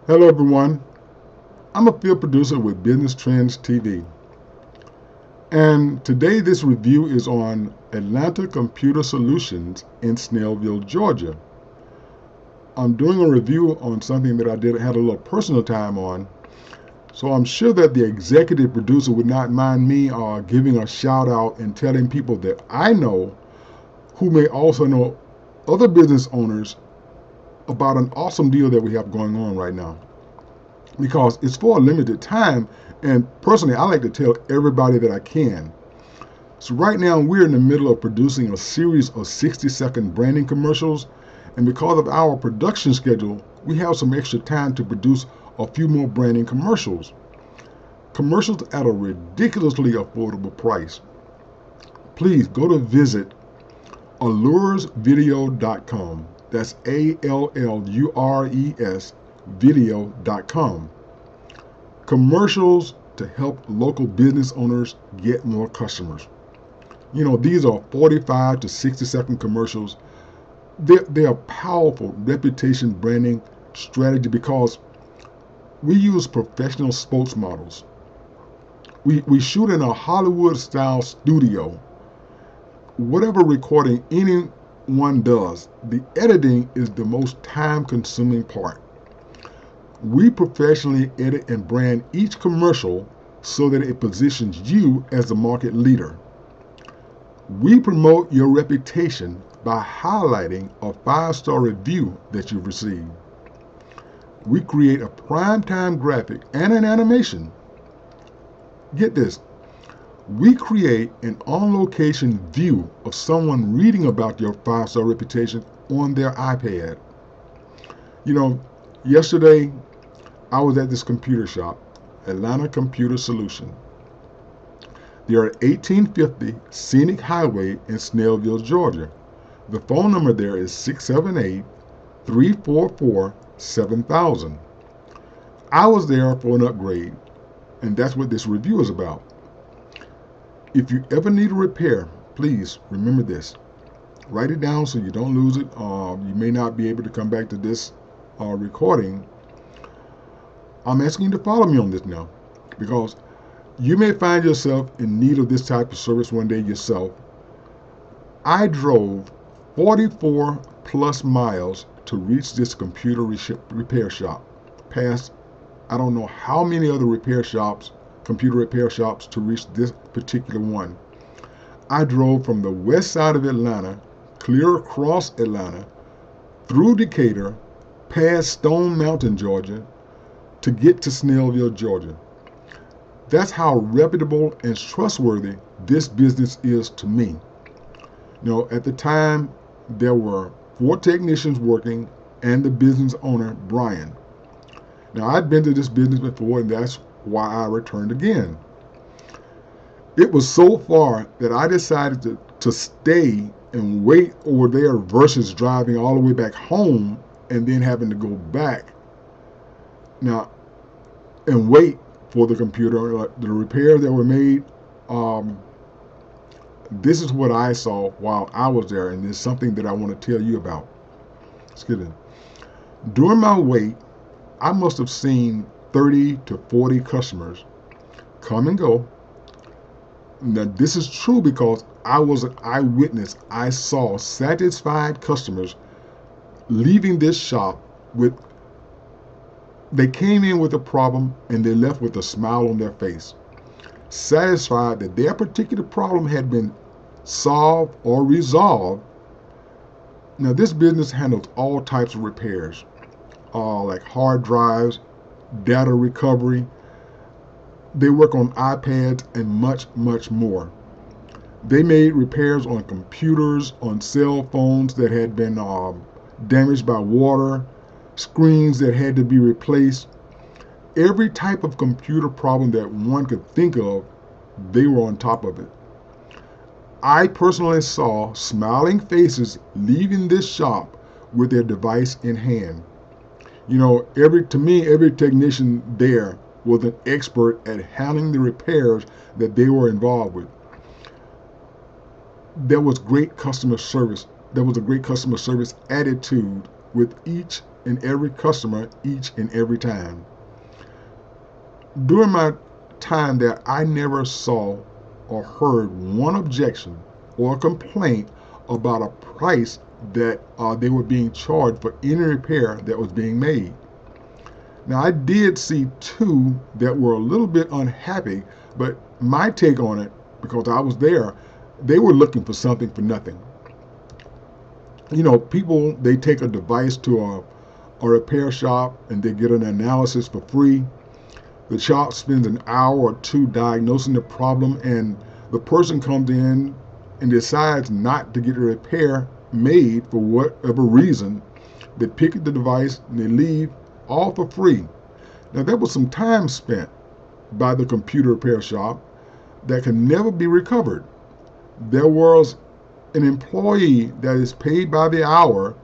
Hello, everyone. I'm a field producer with Business Trends TV. And today, this review is on Atlanta Computer Solutions in Snellville, Georgia. I'm doing a review on something that I had a little personal time on. So I'm sure that the executive producer would not mind me giving a shout out and telling people that I know who may also know other business owners about an awesome deal that we have going on right now, because it's for a limited time. And personally, I like to tell everybody that I can. So right now, we're in the middle of producing a series of 60-second branding commercials. And because of our production schedule, we have some extra time to produce a few more branding commercials. Commercials at a ridiculously affordable price. Please go to visit alluresvideo.com. That's ALLURES video.com. Commercials to help local business owners get more customers. You know, these are 45 to 60-second commercials. They are powerful reputation branding strategy because we use professional spokesmodels. We shoot in a Hollywood style studio. Whatever recording anyone does, the editing is the most time consuming part. We professionally edit and brand each commercial so that it positions you as the market leader. We promote your reputation by highlighting a 5-star review that you've received. We create a primetime graphic and an animation. Get this. We create an on-location view of someone reading about your 5-star reputation on their iPad. You know, yesterday I was at this computer shop, Atlanta Computer Solution. They are at 1850 Scenic Highway in Snellville, Georgia. The phone number there is 678-344-7000. I was there for an upgrade, and that's what this review is about. If you ever need a repair, please remember this. Write it down so you don't lose it. You may not be able to come back to this recording. I'm asking you to follow me on this now, because you may find yourself in need of this type of service one day yourself. I drove 44 plus miles to reach this computer repair shop, past I don't know how many other repair shops, computer repair shops, to reach this particular one. I drove from the west side of Atlanta, clear across Atlanta, through Decatur, past Stone Mountain, Georgia, to get to Snellville, Georgia. That's how reputable and trustworthy this business is to me. You know, at the time, there were 4 technicians working and the business owner, Brian. Now, I'd been to this business before, and that's why I returned again. It was so far that I decided to stay and wait over there versus driving all the way back home and then having to go back. Now, and wait for the computer, the repairs that were made. This is what I saw while I was there, and it's something that I want to tell you about. Excuse me. During my wait, I must have seen 30 to 40 customers come and go. Now, this is true because I was an eyewitness. I saw satisfied customers leaving this shop with, they came in with a problem and they left with a smile on their face, satisfied that their particular problem had been solved or resolved. Now, this business handles all types of repairs, like hard drives, data recovery. They work on iPads and much, much more. They made repairs on computers, on cell phones that had been damaged by water, screens that had to be replaced. Every type of computer problem that one could think of, they were on top of it. I personally saw smiling faces leaving this shop with their device in hand. You know, to me, every technician there was an expert at handling the repairs that they were involved with. There was great customer service. There was a great customer service attitude with each in every customer each and every time. During my time there, I never saw or heard one objection or complaint about a price that they were being charged for any repair that was being made. Now, I did see two that were a little bit unhappy, but my take on it, because I was there, they were looking for something for nothing. You know, people, they take a device to a repair shop and they get an analysis for free. The shop spends an hour or two diagnosing the problem, and the person comes in and decides not to get a repair made for whatever reason. They pick up the device and they leave all for free. Now, there was some time spent by the computer repair shop that can never be recovered. There was an employee that is paid by the hour,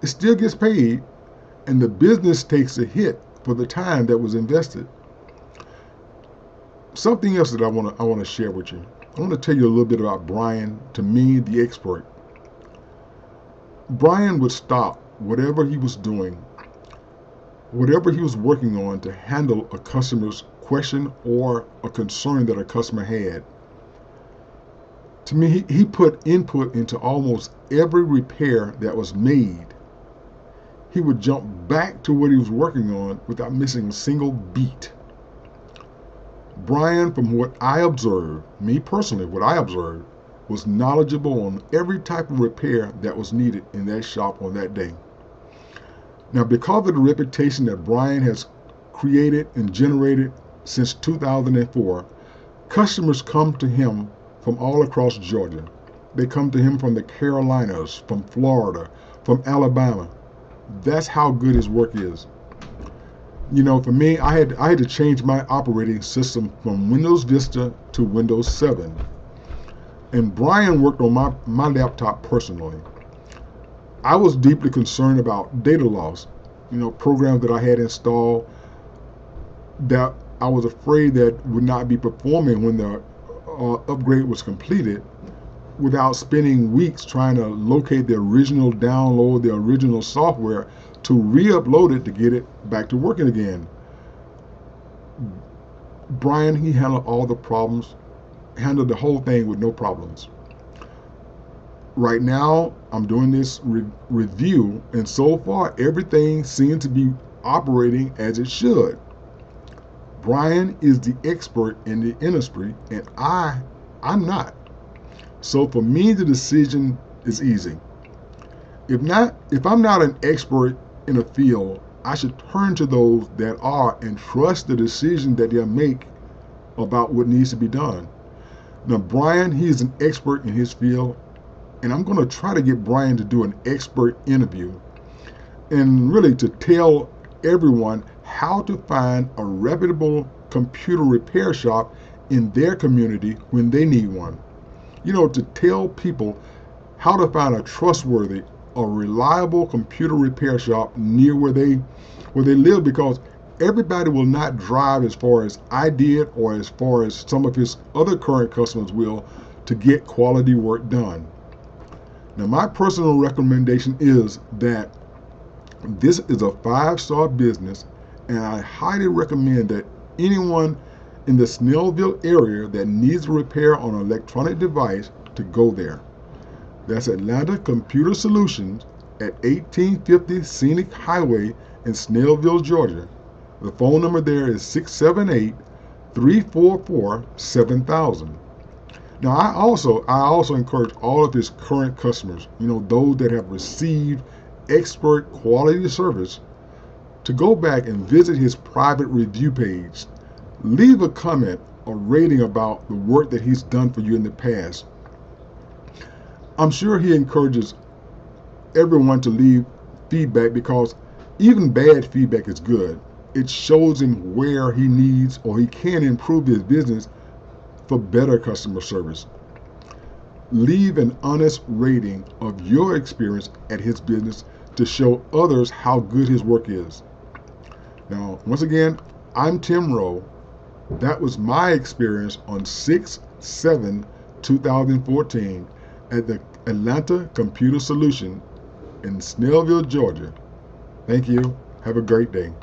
it still gets paid, and the business takes a hit for the time that was invested. Something else that I want to share with you. I want to tell you a little bit about Brian, to me, the expert. Brian would stop whatever he was doing, whatever he was working on, to handle a customer's question or a concern that a customer had. To me, he put input into almost every repair that was made. He would jump back to what he was working on without missing a single beat. Brian, from what I observed, me personally, what I observed, was knowledgeable on every type of repair that was needed in that shop on that day. Now, because of the reputation that Brian has created and generated since 2004, customers come to him from all across Georgia. They come to him from the Carolinas, from Florida, from Alabama. That's how good his work is. You know, for me, I had to change my operating system from Windows Vista to Windows 7. And Brian worked on my laptop personally. I was deeply concerned about data loss. You know, programs that I had installed that I was afraid that would not be performing when the upgrade was completed, without spending weeks trying to locate the original download, the original software, to re-upload it to get it back to working again. Brian, he handled all the problems, handled the whole thing with no problems. Right now, I'm doing this review, and so far, everything seems to be operating as it should. Brian is the expert in the industry, and I'm not. So for me, the decision is easy. If I'm not an expert in a field, I should turn to those that are and trust the decision that they'll make about what needs to be done. Now, Brian, he's an expert in his field, and I'm going to try to get Brian to do an expert interview and really to tell everyone how to find a reputable computer repair shop in their community when they need one. You know, to tell people how to find a trustworthy, a reliable computer repair shop near where they live, because everybody will not drive as far as I did or as far as some of his other current customers will to get quality work done. Now, my personal recommendation is that this is a 5-star business, and I highly recommend that anyone in the Snellville area that needs a repair on an electronic device to go there. That's Atlanta Computer Solutions at 1850 Scenic Highway in Snellville, Georgia. The phone number there is 678-344-7000. Now, I also encourage all of his current customers, you know, those that have received expert quality service, to go back and visit his private review page. Leave a comment or rating about the work that he's done for you in the past. I'm sure he encourages everyone to leave feedback, because even bad feedback is good. It shows him where he needs or he can improve his business for better customer service. Leave an honest rating of your experience at his business to show others how good his work is. Now, once again, I'm Tim Rowe. That was my experience on 6/7/2014 at the Atlanta Computer Solution in Snellville, Georgia. Thank you. Have a great day.